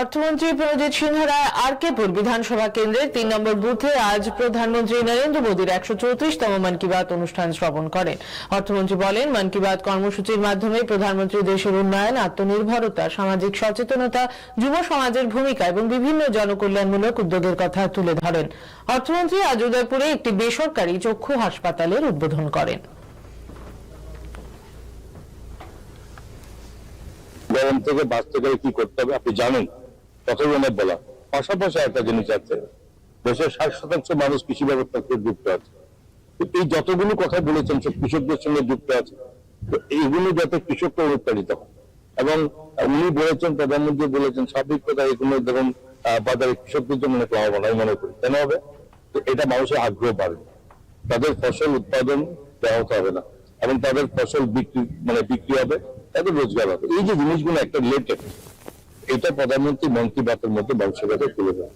অর্থমন্ত্রী প্রণজিৎ সিংহ রায় আরকেপুর বিধানসভা কেন্দ্রের ৩ নম্বর বুথে আজ প্রধানমন্ত্রী নরেন্দ্র মোদীর ১৩৪তম মন কি বাত অনুষ্ঠান শ্রবণ করেন। অর্থমন্ত্রী বলেন, মন কি বাত কর্মসূচির মাধ্যমে প্রধানমন্ত্রী দেশের উন্নয়ন, আত্মনির্ভরতা, সামাজিক সচেতনতা, যুব সমাজের ভূমিকা এবং বিভিন্ন জনকল্যাণমূলক উদ্যোগের কথা তুলে ধরেন। অর্থমন্ত্রী আজ উদয়পুরে একটি বেসরকারি চক্ষু হাসপাতালের উদ্বোধন করেন। গরম থেকে বাঁচতে গেলে কি করতে হবে আপনি জানেন, তখন অনেক বলা। পাশাপাশি একটা জিনিস আছে, দেশের ৬০% মানুষ কৃষি ব্যবস্থার সাথে যুক্ত আছে। এই যতগুলো কথা বলেছেন সব কৃষকদের সঙ্গে যুক্ত আছে, তো এইগুলো যাতে কৃষকরা অনুপ্রাণিত হয়। এবং উনি বলেছেন, প্রধানমন্ত্রী বলেছেন, স্বাভাবিক কথা এগুলো ধরুন বাজারে কৃষকদের জন্য অনেক লাভবান আমি মনে করি। কেন হবে? তো এটা মানুষের আগ্রহ বাড়বে, তাদের ফসল উৎপাদন ব্যাহত হবে না এবং তাদের ফসল বিক্রি হবে, তাদের রোজগার হবে। এই যে জিনিসগুলো একটা রিলেটেড, এটা প্রধানমন্ত্রী মন কি বাতের মধ্যে মানুষের কাছে তুলে দেয়।